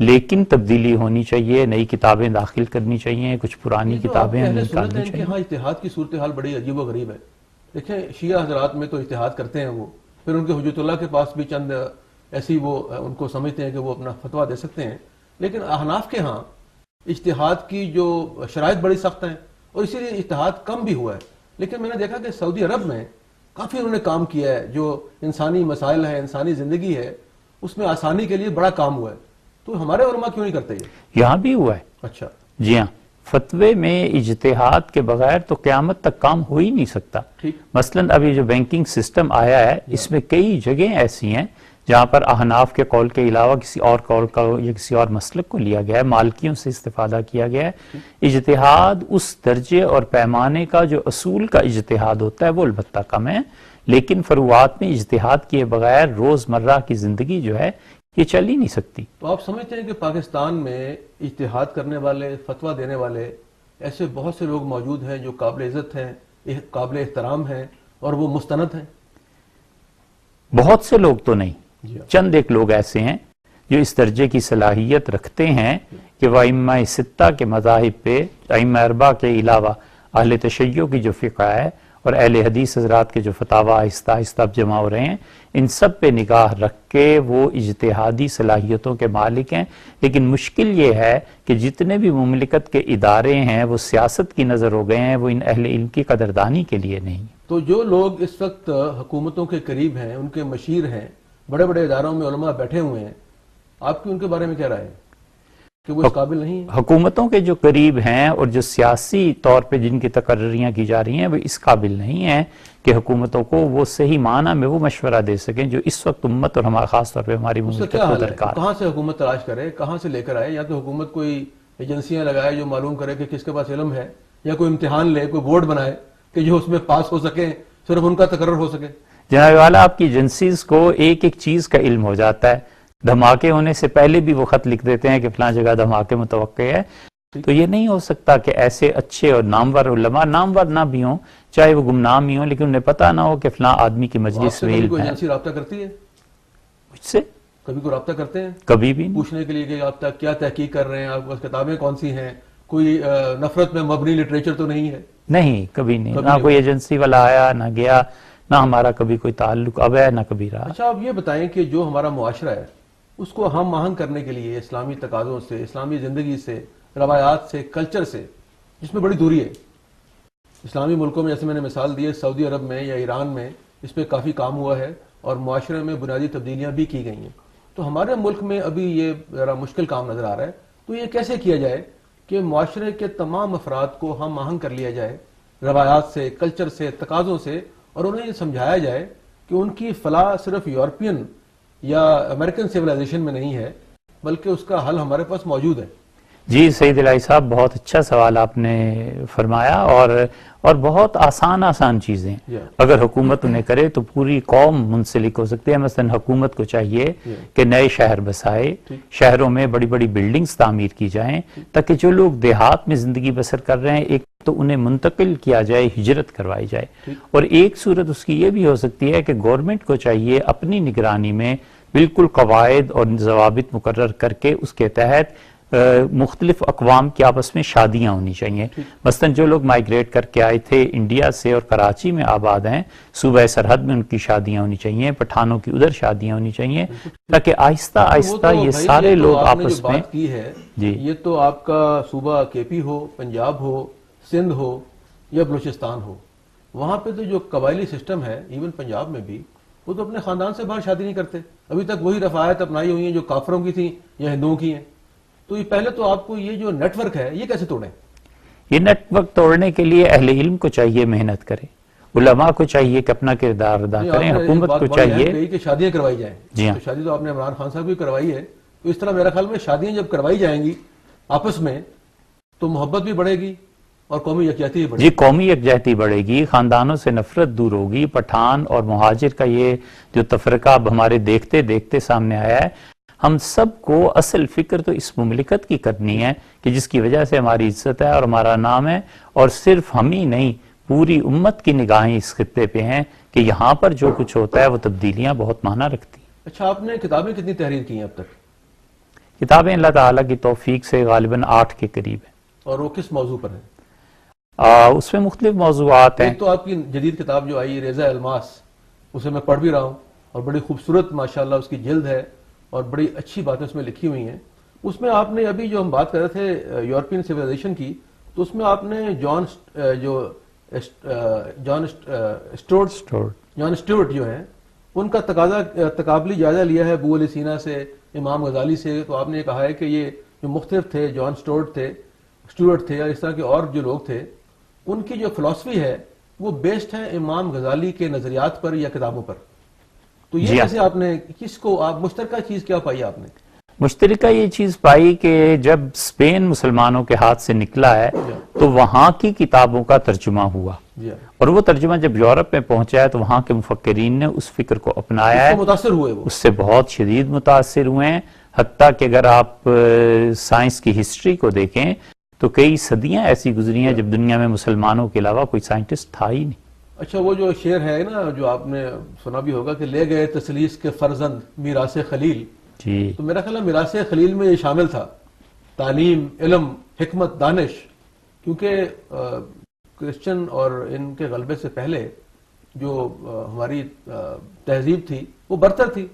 لیکن تبدیلی ہونی چاہیے، نئی کتابیں داخل کرنی چاہیے، کچھ پرانی کتابیں ہم نکالنی چاہیے۔ ہاں اتحاد کی صورتحال بڑی عجیب و غریب ہے۔ دیکھیں شیعہ حضرات میں تو اتحاد کرتے ہیں وہ، پھر ان کے حجت اللہ کے پاس بھی چند ایسی وہ ان کو سمجھتے ہیں کہ وہ اپنا فتویٰ دے سکتے ہیں، لیکن احناف کے ہاں اجتہاد کی جو شرائط بڑی سخت ہیں اور اسی لیے اجتہاد کم بھی ہوا ہے۔ لیکن میں نے دیکھا کہ سعودی عرب میں کافی انہوں نے کام کیا ہے، جو انسانی مسائل ہیں، انسانی زندگی ہے، اس میں آسانی کے لیے بڑا کام ہوا ہے۔ تو ہمارے علماء کیوں نہیں کرتے یہ؟ یہاں بھی ہوا ہے۔ اچھا جی ہاں، فتوے میں اجتہاد کے بغیر تو قیامت تک کام ہو ہی نہیں سکتا۔ مثلاً اب یہ جو بینکنگ سسٹم آیا ہے، اس میں کئی جگہیں ایسی ہیں جہاں پر احناف کے قول کے علاوہ کسی اور قول کا یا کسی اور مسلک کو لیا گیا ہے، مالکیوں سے استفادہ کیا گیا ہے۔ اجتہاد اس درجے اور پیمانے کا جو اصول کا اجتہاد ہوتا ہے وہ البتہ کم ہے، لیکن فروعات میں اجتہاد کیے بغیر روزمرہ کی زندگی جو ہے یہ چل ہی نہیں سکتی۔ تو آپ سمجھتے ہیں کہ پاکستان میں اجتہاد کرنے والے، فتویٰ دینے والے ایسے بہت سے لوگ موجود ہیں جو قابل عزت ہیں، قابل احترام ہیں اور وہ مستند ہیں؟ بہت سے لوگ تو نہیں، جی چند ایک لوگ ایسے ہیں جو اس درجے کی صلاحیت رکھتے ہیں کہ وہ ائمہ ستہ کے مذاہب پہ، ائمہ اربعہ کے علاوہ اہل تشیع کی جو فقہ ہے اور اہل حدیث حضرات کے جو فتاویٰ آہستہ آہستہ اب جمع ہو رہے ہیں، ان سب پہ نگاہ رکھ کے وہ اجتہادی صلاحیتوں کے مالک ہیں۔ لیکن مشکل یہ ہے کہ جتنے بھی مملکت کے ادارے ہیں وہ سیاست کی نظر ہو گئے ہیں، وہ ان اہل علم کی قدردانی کے لیے نہیں۔ تو جو لوگ اس وقت حکومتوں کے قریب ہیں، ان کے مشیر ہیں، بڑے بڑے اداروں میں علماء بیٹھے ہوئے ہیں، آپ کی ان کے بارے میں کیا رائے ہے کہ وہ اس قابل نہیں ہیں؟ حکومتوں کے جو قریب ہیں اور جو سیاسی طور پہ جن کی تقرریاں کی جا رہی ہیں وہ اس قابل نہیں ہیں کہ حکومتوں کو وہ صحیح معنی میں وہ مشورہ دے سکیں جو اس وقت امت اور ہمارا خاص طور پہ ہماری مملکت کو درکار ہے۔ کہاں سے حکومت تلاش کرے، کہاں سے لے کر آئے؟ یا تو حکومت کوئی ایجنسیاں لگائے جو معلوم کرے کہ کس کے پاس علم ہے، یا کوئی امتحان لے، کوئی بورڈ بنائے کہ جو اس میں پاس ہو سکے، صرف ان کا تقرر ہو سکے۔ جناب والا، آپ کی ایجنسیز کو ایک ایک چیز کا علم ہو جاتا ہے، دھماکے ہونے سے پہلے بھی وہ خط لکھ دیتے ہیں کہ فلاں جگہ دھماکے متوقع ہے۔ تو یہ نہیں ہو سکتا کہ ایسے اچھے اور نامور علماء، نامور نہ بھی ہوں، چاہے وہ گمنام ہی ہوں، لیکن انہیں پتہ نہ ہو کہ فلاں آدمی کی مجلس میں علم کوئی ہے۔ ایجنسی رابطہ کرتی ہے مجھ سے؟ کبھی کوئی رابطہ کرتے ہیں؟ کبھی بھی نہیں۔ پوچھنے کے لیے کہ آپ کیا تحقیق کر رہے ہیں، آپ کے کتابیں کون سی ہیں، کوئی نفرت میں مبنی لٹریچر تو نہیں ہے؟ نہیں، کبھی نہیں، نہ کوئی ایجنسی والا آیا نہ گیا، نہ ہمارا کبھی کوئی تعلق اب ہے نہ کبھی رہا۔ اچھا آپ یہ بتائیں کہ جو ہمارا معاشرہ ہے اس کو ہم آہنگ کرنے کے لیے اسلامی تقاضوں سے، اسلامی زندگی سے، روایات سے، کلچر سے، جس میں بڑی دوری ہے، اسلامی ملکوں میں جیسے میں نے مثال دی ہے، سعودی عرب میں یا ایران میں اس پہ کافی کام ہوا ہے اور معاشرے میں بنیادی تبدیلیاں بھی کی گئی ہیں، تو ہمارے ملک میں ابھی یہ ذرا مشکل کام نظر آ رہا ہے۔ تو یہ کیسے کیا جائے کہ معاشرے کے تمام افراد کو ہم آہنگ کر لیا جائے روایات سے، کلچر سے، تقاضوں سے، اور انہیں یہ سمجھایا جائے کہ ان کی فلاح صرف یورپین یا امریکن سیولائزیشن میں نہیں ہے، بلکہ اس کا حل ہمارے پاس موجود ہے؟ جی سعید الہی صاحب، بہت اچھا سوال آپ نے فرمایا، اور بہت آسان چیزیں اگر حکومت انہیں کرے تو پوری قوم منسلک ہو سکتی ہے۔ مثلا حکومت کو چاہیے کہ نئے شہر بسائے، شہروں میں بڑی بڑی بلڈنگز تعمیر کی جائیں تاکہ جو لوگ دیہات میں زندگی بسر کر رہے ہیں، ایک تو انہیں منتقل کیا جائے، ہجرت کروائی جائے، اور ایک صورت اس کی یہ بھی ہو سکتی ہے کہ گورنمنٹ کو چاہیے اپنی نگرانی میں بالکل قواعد اور ضوابط مقرر کر کے اس کے تحت مختلف اقوام کی آپس میں شادیاں ہونی چاہیے۔ مثلا جو لوگ مائگریٹ کر کے آئے تھے انڈیا سے اور کراچی میں آباد ہیں، صوبہ سرحد میں ان کی شادیاں ہونی چاہیے، پٹھانوں کی ادھر شادیاں ہونی چاہیے، تاکہ آہستہ آہستہ یہ سارے لوگ آپس میں۔ بات کی ہے یہ تو آپ کا صوبہ کے پی ہو، پنجاب ہو، سندھ ہو یا بلوچستان ہو، وہاں پہ تو جو قبائلی سسٹم ہے، ایون پنجاب میں بھی، وہ تو اپنے خاندان سے باہر شادی نہیں کرتے، ابھی تک وہی رفاعت اپنائی ہوئی ہیں جو کافروں کی تھیں یا ہندوؤں کی ہیں۔ تو یہ پہلے تو آپ کو یہ جو نیٹ ورک ہے یہ کیسے توڑیں؟ یہ نیٹ ورک توڑنے کے لیے اہل علم کو چاہیے محنت کرے، علماء کو چاہیے کہ اپنا کردار ادا کریں، حکومت کو چاہیے کہ شادیاں کروائی جائیں۔ جی ہاں، تو شادی تو آپ نے عمران خان صاحب کی کروائی ہے، تو اس طرح میرا خیال میں شادیاں جب کروائی جائیں گی آپس میں تو محبت بھی بڑھے گی اور قومی یکجہتی بھی بڑھے گی۔ جی، قومی یکجہتی بڑھے گی، خاندانوں سے نفرت دور ہوگی۔ پٹھان اور مہاجر کا یہ جو تفرقہ اب ہمارے دیکھتے دیکھتے سامنے آیا ہے، ہم سب کو اصل فکر تو اس مملکت کی کرنی ہے کہ جس کی وجہ سے ہماری عزت ہے اور ہمارا نام ہے، اور صرف ہم ہی نہیں، پوری امت کی نگاہیں اس خطے پہ ہیں کہ یہاں پر جو کچھ ہوتا ہے وہ تبدیلیاں بہت معنی رکھتی ہیں۔ اچھا، آپ نے کتابیں کتنی تحریر کی ہیں اب تک؟ کتابیں اللہ تعالیٰ کی توفیق سے غالباً 8 کے قریب ہیں. اور وہ کس موضوع پر ہے؟ اس میں مختلف موضوعات ہیں. ایک تو آپ کی جدید کتاب جو آئی ریزہ الماس، اسے میں پڑھ بھی رہا ہوں اور بڑی خوبصورت ماشاءاللہ اس کی جلد ہے اور بڑی اچھی باتیں اس میں لکھی ہوئی ہیں. اس میں آپ نے ابھی جو ہم بات کر رہے تھے یورپین سویلائزیشن کی، تو اس میں آپ نے جان اسٹیورٹ جو ہیں ان کا تقابلی جائزہ لیا ہے ابو علی سینا سے، امام غزالی سے. تو آپ نے کہا ہے کہ یہ جو مختلف تھے، جان اسٹیورٹ تھے اور اس طرح کے اور جو لوگ تھے، ان کی جو فلسفی ہے وہ بیسڈ ہے امام غزالی کے نظریات پر یا کتابوں پر. تو یہ کیسے آپ نے کس کو آپ مشترکہ چیز کیا پائی آپ نے؟ مشترکہ یہ چیز پائی کہ جب اسپین مسلمانوں کے ہاتھ سے نکلا ہے تو وہاں کی کتابوں کا ترجمہ ہوا، اور وہ ترجمہ جب یورپ میں پہنچا ہے تو وہاں کے مفکرین نے اس فکر کو اپنایا ہے، متاثر ہوئے، وہ اس سے بہت شدید متاثر ہوئے ہیں. حتیٰ کہ اگر آپ سائنس کی ہسٹری کو دیکھیں تو کئی صدیاں ایسی گزری ہیں جب دنیا میں مسلمانوں کے علاوہ کوئی سائنٹسٹ تھا ہی نہیں. اچھا، وہ جو شعر ہے نا جو آپ نے سنا بھی ہوگا کہ لے گئے تسلیس کے فرزند میراث خلیل، جی تو میرا خیال ہے میراث خلیل میں یہ شامل تھا، تعلیم، علم، حکمت، دانش. کیونکہ کرسچن اور ان کے غلبے سے پہلے جو ہماری تہذیب تھی وہ برتر تھی.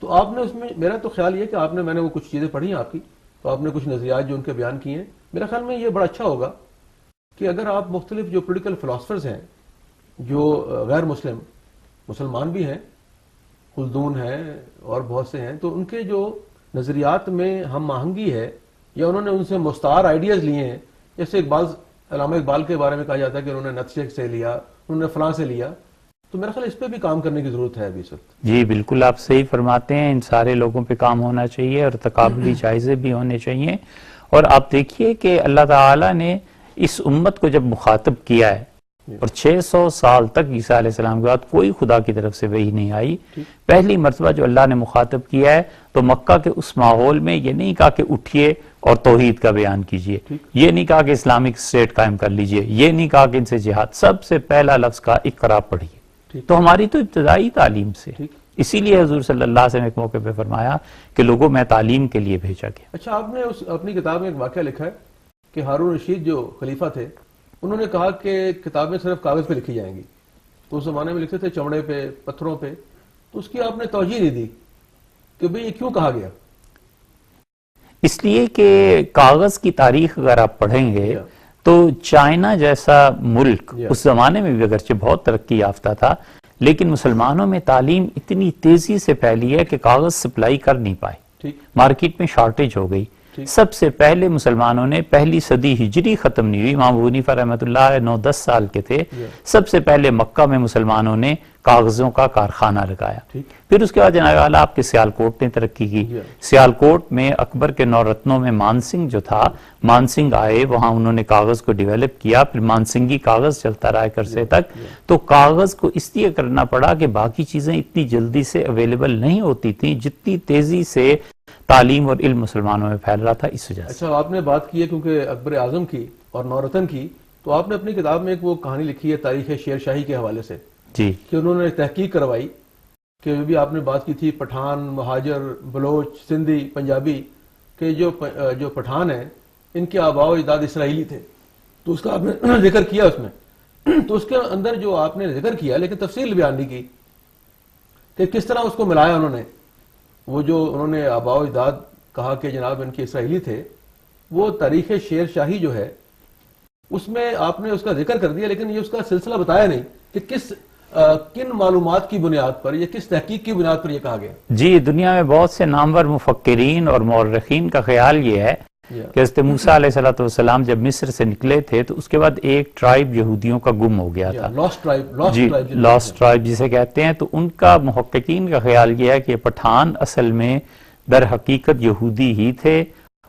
تو آپ نے اس میں، میرا تو خیال یہ کہ آپ نے، میں نے وہ کچھ چیزیں پڑھی ہیں آپ کی، تو آپ نے کچھ نظریات جو ان کے بیان کیے ہیں. میرا خیال میں یہ بڑا اچھا ہوگا کہ اگر آپ مختلف جو پولیٹیکل فلاسفرز ہیں جو غیر مسلمان بھی ہیں، خلدون ہیں اور بہت سے ہیں، تو ان کے جو نظریات میں ہم آہنگی ہے یا انہوں نے ان سے مستعار آئیڈیاز لیے ہیں، جیسے علامہ اقبال کے بارے میں کہا جاتا ہے کہ انہوں نے نتشے سے لیا، انہوں نے فلاں سے لیا، تو میرا خیال اس پہ بھی کام کرنے کی ضرورت ہے ابھی اس وقت. جی بالکل آپ صحیح فرماتے ہیں، ان سارے لوگوں پہ کام ہونا چاہیے اور تقابلی جائزے بھی ہونے چاہیے. اور آپ دیکھیے کہ اللہ تعالیٰ نے اس امت کو جب مخاطب کیا ہے اور 600 سال تک عیسیٰ علیہ السلام کے بعد کوئی خدا کی طرف سے وحی نہیں آئی، پہلی مرتبہ جو اللہ نے مخاطب کیا ہے تو مکہ کے اس ماحول میں یہ نہیں کہا کہ اٹھیے اور توحید کا بیان کیجئے، یہ نہیں کہا کہ اسلامک اسٹیٹ قائم کر لیجئے، یہ نہیں کہا کہ ان سے جہاد، سب سے پہلا لفظ کہا اقرا پڑھیے. تو ہماری تو ابتدائی تعلیم سے، اسی لیے حضور صلی اللہ علیہ وسلم ایک موقع پہ فرمایا کہ لوگوں میں تعلیم کے لیے بھیجا گیا. اچھا، آپ نے اپنی کتاب میں ایک واقعہ لکھا ہے کہ ہارون رشید جو خلیفہ تھے انہوں نے کہا کہ کتابیں صرف کاغذ پہ لکھی جائیں گی. تو اس زمانے میں لکھتے تھے چمڑے پہ، پتھروں پہ. تو اس کی آپ نے توجہ نہیں دی کہ بھئی یہ کیوں کہا گیا؟ اس لیے کہ کاغذ کی تاریخ اگر آپ پڑھیں گے تو چائنا جیسا ملک اس زمانے میں بھی اگرچہ بہت ترقی یافتہ تھا، لیکن مسلمانوں میں تعلیم اتنی تیزی سے پھیلی ہے کہ کاغذ سپلائی کر نہیں پائے، مارکیٹ میں شارٹیج ہو گئی. سب سے پہلے مسلمانوں نے، پہلی صدی ہجری ختم نہیں ہوئی، امام ابو حنیفہ رحمۃ اللہ علیہ 9-10 سال کے تھے، سب سے پہلے مکہ میں مسلمانوں نے کاغذوں کا کارخانہ لگایا. پھر اس کے بعد جناب اعلیٰ آپ کے سیالکوٹ نے ترقی کی. سیالکوٹ میں اکبر کے 9 رتنوں میں مانسنگ جو تھا، مانسنگ آئے، وہاں انہوں نے کاغذ کو ڈیولپ کیا، پھر مانسنگی کاغذ چلتا رہا ایک عرصے تک. تو کاغذ کو اس لیے کرنا پڑا کہ باقی چیزیں اتنی جلدی سے اویلیبل نہیں ہوتی تھیں جتنی تیزی سے تعلیم اور علم مسلمانوں میں پھیل رہا تھا، اس وجہ سے. اچھا، آپ نے بات کی ہے کیونکہ اکبر اعظم کی اور 9 رتن کی، تو آپ نے اپنی کتاب میں ایک وہ کہانی لکھی ہے تاریخ شیر شاہی کے حوالے سے، جی، کہ انہوں نے تحقیق کروائی کہ بھی آپ نے بات کی تھی پٹھان، مہاجر، بلوچ، سندھی، پنجابی کہ جو پٹھان ہیں ان کے آباء و اجداد اسرائیلی تھے. تو اس کا آپ نے ذکر کیا اس میں، تو اس کے اندر جو آپ نے ذکر کیا لیکن تفصیل بیان نہیں کی کہ کس طرح اس کو ملایا انہوں نے. وہ جو انہوں نے آباء و اجداد کہا کہ جناب ان کے اسرائیلی تھے، وہ تاریخ شیر شاہی جو ہے اس میں آپ نے اس کا ذکر کر دیا، لیکن یہ اس کا سلسلہ بتایا نہیں کہ کن معلومات کی بنیاد پر یا کس تحقیق کی بنیاد پر یہ کہا گیا. جی، دنیا میں بہت سے نامور مفکرین اور مورخین کا خیال یہ ہے کہ حضرت موسیٰ علیہ السلام جب مصر سے نکلے تھے تو اس کے بعد ایک ٹرائب یہودیوں کا گم ہو گیا تھا، لاسٹ ٹرائب جسے کہتے ہیں. تو ان کا محققین کا خیال یہ ہے کہ پٹھان اصل میں در حقیقت یہودی ہی تھے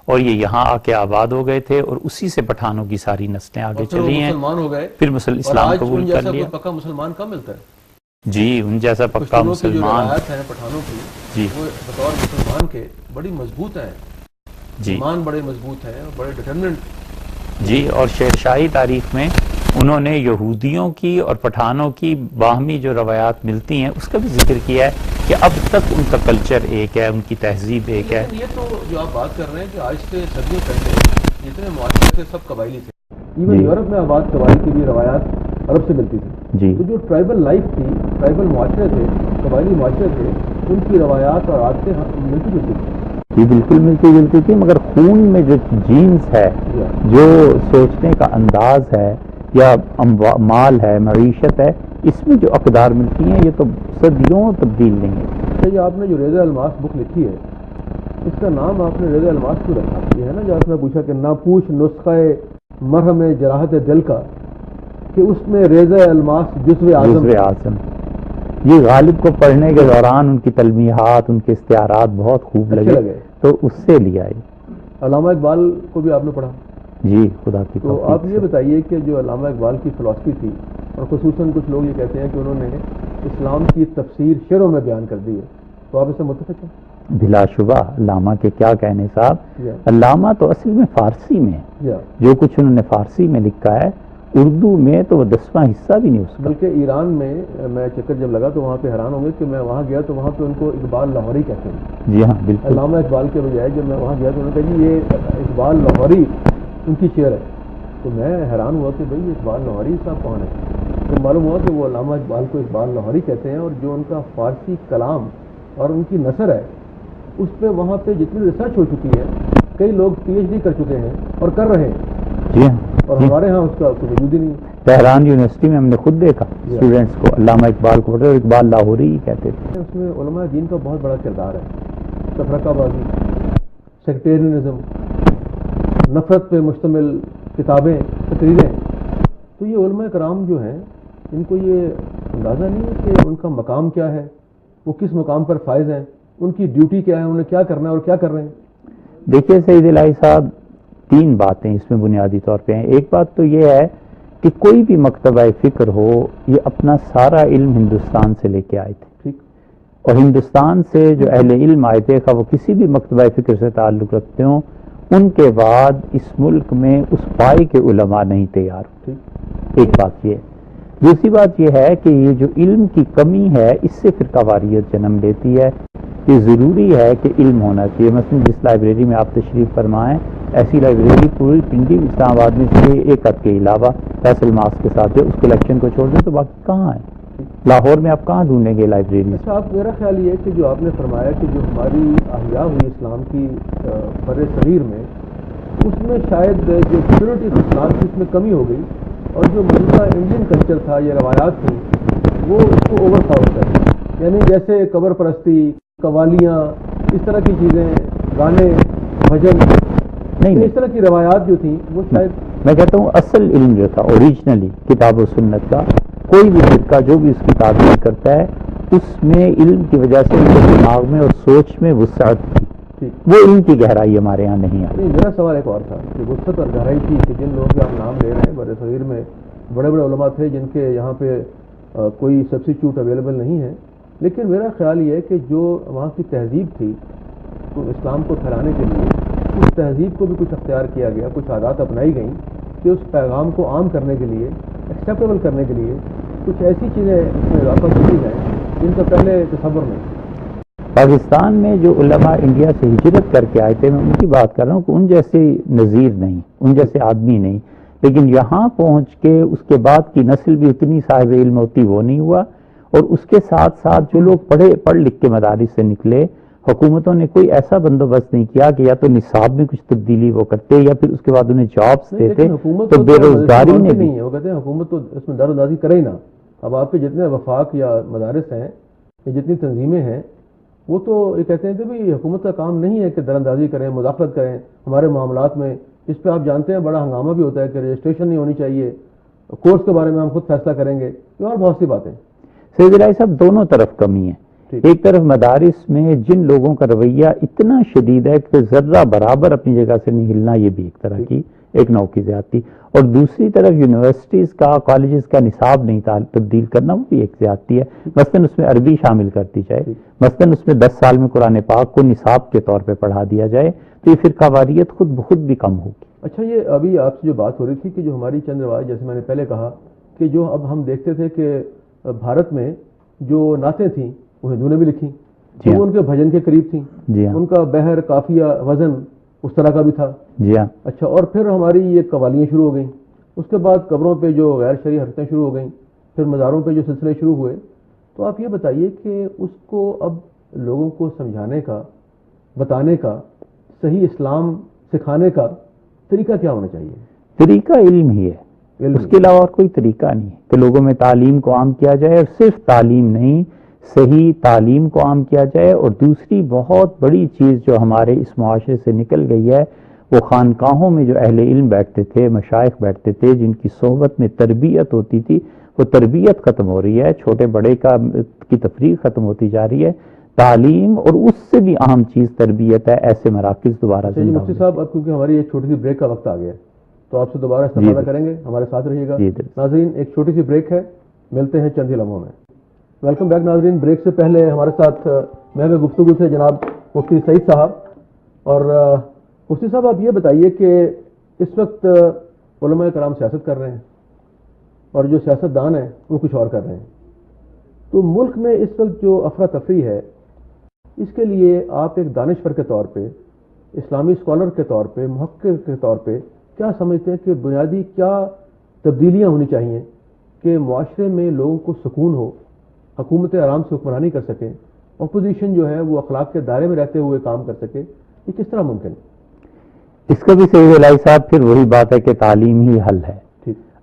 اور یہ یہاں آ کے آباد ہو گئے تھے، اور اسی سے پٹھانوں کی ساری نسلیں آگے چلی ہیں، مسلمان ہو گئے، پھر اسلام قبول کر لیا. پکا مسلمان کم ملتا ہے. جی، ان جیسا پکا مسلمان ہیں پٹھانوں کی، جی، وہ بطور مسلمان کے بڑی مضبوط ہیں، جی، ایمان بڑے مضبوط ہیں، بڑے ڈٹرمنٹ. جی، اور شیر شاہی تاریخ میں انہوں نے یہودیوں کی اور پٹھانوں کی باہمی جو روایات ملتی ہیں اس کا بھی ذکر کیا ہے کہ اب تک ان کا کلچر ایک ہے، ان کی تہذیب ایک ہے. یہ تو جو آپ بات کر رہے ہیں کہ آج سے صدیوں پہلے جتنے معاشرے تھے سب قبائلی تھے. ایون یورپ میں آباد قبائل کی بھی روایات عرب سے ملتی تھی. جی. تو جو ٹرائبل لائف تھی، ٹرائبل معاشرے تھے، قبائلی معاشرے تھے، ان کی روایات اور عادتیں ملتی جلتی تھی. یہ بالکل ملتی جلتی تھی، مگر خون میں جو جینس ہے، جو سوچنے کا انداز ہے یا مال ہے، معیشت ہے، اس میں جو اقدار ملتی ہیں یہ تو صدیوں تبدیل نہیں ہے. یہ آپ نے جو ریضہ الماس بک لکھی ہے، اس کا نام آپ نے ریضہ الماس کیوں رکھا؟ یہ ہے نا جو آپ نے پوچھا کہ ناپوش نسخہ مرہم جراحت دل کا، کہ اس میں ریضہ الماس جزو اعظم. یہ غالب کو پڑھنے کے دوران ان کی تلمیحات، ان کے استعارات بہت خوب لگے تو اس سے لیا ہے. علامہ اقبال کو بھی آپ نے پڑھا؟ جی، خدا کی تو آپ یہ بتائیے کہ جو علامہ اقبال کی فلسفی تھی، اور خصوصاً کچھ لوگ یہ کہتے ہیں کہ انہوں نے اسلام کی تفسیر شعروں میں بیان کر دی ہے، تو آپ اس سے متفق ہیں؟ بلا شبہ. علامہ کے کیا کہنے صاحب. علامہ تو اصل میں فارسی میں ہے، جو کچھ انہوں نے فارسی میں لکھا ہے اردو میں تو وہ 10واں حصہ بھی نہیں اس کا. بلکہ ایران میں چکر جب لگا تو وہاں پہ حیران ہوں گے کہ میں وہاں گیا تو وہاں پہ ان کو اقبال لاہوری کہتے ہیں. جی ہاں بالکل. علامہ اقبال کے بجائے جب میں وہاں گیا تو انہوں نے کہا جی یہ اقبال لاہوری ان کی شعر ہے. تو میں حیران ہوا کہ بھئی اقبال لاہوری صاحب کون ہے؟ تو معلوم ہوا کہ وہ علامہ اقبال کو اقبال لاہوری کہتے ہیں، اور جو ان کا فارسی کلام اور ان کی نثر ہے اس پہ وہاں پہ جتنی ریسرچ ہو چکی ہے، کئی لوگ PhD کر چکے ہیں اور کر رہے ہیں. جی ہاں. اور ہمارے ہاں اس کا کوئی وجود ہی نہیں. تہران یونیورسٹی میں ہم نے خود دیکھا اسٹوڈنٹس کو علامہ اقبال کو اور اقبال لاہوری ہی کہتے تھے. اس میں علماء دین کا بہت بڑا کردار ہے. تفرقہ بازی، سیکٹیرینزم، نفرت پہ مشتمل کتابیں، تقریریں. تو یہ علماء کرام جو ہیں ان کو یہ اندازہ نہیں ہے کہ ان کا مقام کیا ہے، وہ کس مقام پر فائز ہیں، ان کی ڈیوٹی کیا ہے، انہیں کیا کرنا ہے اور کیا کر رہے ہیں. دیکھیے سعید الہی صاحب، 3 باتیں اس میں بنیادی طور پہ ہیں. ایک بات تو یہ ہے کہ کوئی بھی مکتبہ فکر ہو، یہ اپنا سارا علم ہندوستان سے لے کے آئے تھے. ٹھیک. اور ہندوستان سے جو اہل علم آئے تھے، وہ کسی بھی مکتبہ فکر سے تعلق رکھتے ہوں، ان کے بعد اس ملک میں اس پائے کے علماء نہیں تیار. ایک بات یہ. دوسری بات یہ ہے کہ یہ جو علم کی کمی ہے اس سے فرقہ واریت جنم لیتی ہے. یہ ضروری ہے کہ علم ہونا چاہیے. مثلا جس لائبریری میں آپ تشریف فرمائیں، ایسی لائبریری پوری پنڈی اسلام آباد میں سے ایک عد کے علاوہ فیصل ماسک کے ساتھ اس کلیکشن کو چھوڑ دیں تو باقی کہاں ہے؟ لاہور میں آپ کہاں ڈھونڈیں گے لائبریری؟ اچھا، آپ میرا خیال یہ ہے کہ جو آپ نے فرمایا کہ جو ہماری احیاء ہوئی اسلام کی بر صغیر میں، اس میں شاید جو پیورٹی اسلام کی اس میں کمی ہو گئی، اور جو موجودہ انڈین کلچر تھا، یہ روایات تھیں، وہ اس کو اوور پاور کر. یعنی جیسے قبر پرستی، قوالیاں، اس طرح کی چیزیں، گانے، بھجن، نہیں اس طرح کی روایات جو تھیں وہ شاید. میں کہتا ہوں اصل علم جو تھا اوریجنلی کتاب و سنت کا، کوئی بھی فرقہ جو بھی اس کی تعبیر کرتا ہے، اس میں علم کی وجہ سے ان کے دماغ میں اور سوچ میں وسعت تھی. وہ علم کی گہرائی ہمارے یہاں نہیں آئی. میرا سوال ایک اور تھا کہ وسعت اور گہرائی تھی کہ جن لوگوں کے آپ نام لے رہے ہیں بر صغیر میں بڑے بڑے علماء تھے جن کے یہاں پہ کوئی سبسٹیٹیوٹ اویلیبل نہیں ہے، لیکن میرا خیال یہ ہے کہ جو وہاں کی تہذیب تھی تو اسلام کو پھیلانے کے لیے اس تہذیب کو بھی کچھ اختیار کیا گیا، کچھ عادات اپنائی گئیں کہ اس پیغام کو عام کرنے کے لیے، ایکسیپٹیبل کرنے کے لیے کچھ ایسی چیزیں اس میں اضافہ کی ہیں جن کا پہلے تصور نہیں. پاکستان میں جو علماء انڈیا سے ہجرت کر کے آئے تھے، میں ان کی بات کر رہا ہوں کہ ان جیسے نظیر نہیں، ان جیسے آدمی نہیں، لیکن یہاں پہنچ کے اس کے بعد کی نسل بھی اتنی صاحب علم ہوتی وہ نہیں ہوا. اور اس کے ساتھ ساتھ جو لوگ پڑھ لکھ کے مدارس سے نکلے، حکومتوں نے کوئی ایسا بندوبست نہیں کیا کہ یا تو نصاب میں کچھ تبدیلی وہ کرتے یا پھر اس کے بعد انہیں جابس دیتے. تو بے روزگاری نے بھی، وہ کہتے ہیں حکومت تو اس میں در اندازی کرے ہی نہ. اب آپ کے جتنے وفاق یا مدارس ہیں یا جتنی تنظیمیں ہیں، وہ تو یہ کہتے ہیں کہ بھئی حکومت کا کام نہیں ہے کہ در اندازی کریں، مداخلت کریں ہمارے معاملات میں. اس پہ آپ جانتے ہیں بڑا ہنگامہ بھی ہوتا ہے کہ رجسٹریشن نہیں ہونی چاہیے، کورس کے بارے میں ہم خود فیصلہ کریں گے، اور بہت سی باتیں. سید الہی صاحب، دونوں طرف کمی ہے. ایک طرف مدارس میں جن لوگوں کا رویہ اتنا شدید ہے کہ ذرہ برابر اپنی جگہ سے نہیں ہلنا، یہ بھی ایک طرح کی ایک نوع کی زیادتی. اور دوسری طرف یونیورسٹیز کا، کالجز کا نصاب نہیں تبدیل کرنا، وہ بھی ایک زیادتی ہے. مثلاً اس میں عربی شامل کر دی جائے، مثلاً اس میں 10 سال میں قرآن پاک کو نصاب کے طور پہ پڑھا دیا جائے تو یہ فرقہ واریت خود بخود بھی کم ہوگی. اچھا، یہ ابھی آپ سے جو بات ہو رہی تھی کہ جو ہماری چند روایت، جیسے میں نے پہلے کہا کہ جو اب ہم دیکھتے تھے کہ بھارت میں جو نعتیں تھیں وہ ہندوؤں نے بھی لکھی، جی وہ ان کے بھجن کے قریب تھیں. جی ہاں. ان کا بحر قافیہ وزن اس طرح کا بھی تھا. جی ہاں. اچھا، اور پھر ہماری یہ قوالیاں شروع ہو گئیں. اس کے بعد قبروں پہ جو غیر شرعی حرکتیں شروع ہو گئیں، پھر مزاروں پہ جو سلسلے شروع ہوئے. تو آپ یہ بتائیے کہ اس کو اب لوگوں کو سمجھانے کا، بتانے کا، صحیح اسلام سکھانے کا طریقہ کیا ہونا چاہیے؟ طریقہ علم ہی ہے. اس کے علاوہ اور کوئی طریقہ نہیں ہے کہ لوگوں میں تعلیم کو عام کیا جائے، اور صرف تعلیم نہیں، صحیح تعلیم کو عام کیا جائے. اور دوسری بہت بڑی چیز جو ہمارے اس معاشرے سے نکل گئی ہے، وہ خانقاہوں میں جو اہل علم بیٹھتے تھے، مشائخ بیٹھتے تھے، جن کی صحبت میں تربیت ہوتی تھی، وہ تربیت ختم ہو رہی ہے. چھوٹے بڑے کی تفریق ختم ہوتی جا رہی ہے. تعلیم اور اس سے بھی اہم چیز تربیت ہے. ایسے مراکز دوبارہ زندہ مفتی صاحب، اب کیونکہ ہماری ایک چھوٹی سی بریک کا وقت آ گیا ہے، تو آپ سے دوبارہ استفادہ کریں گے. ہمارے ساتھ رہیے گا. ناظرین، ایک چھوٹی سی بریک ہے، ملتے ہیں چند ہی لمحوں میں. ویلکم بیک ناظرین. بریک سے پہلے ہمارے ساتھ محو گفتگو تھے جناب مفتی سعید صاحب. اور مفتی صاحب، آپ یہ بتائیے کہ اس وقت علماء کرام سیاست کر رہے ہیں، اور جو سیاست دان ہیں وہ کچھ اور کر رہے ہیں. تو ملک میں اس وقت جو افراتفری ہے، اس کے لیے آپ ایک دانشور کے طور پہ، اسلامی اسکالر کے طور پہ، محقق کے طور پہ کیا سمجھتے ہیں کہ بنیادی کیا تبدیلیاں ہونی چاہیے کہ معاشرے میں لوگوں کو سکون ہو، حکومتیں آرام سے حکمرانی کر سکیں، اپوزیشن جو ہے وہ اخلاق کے دائرے میں رہتے ہوئے کام کر سکے؟ یہ کس طرح ممکن ہے؟ اس کا بھی سعید الہی صاحب پھر وہی بات ہے کہ تعلیم ہی حل ہے.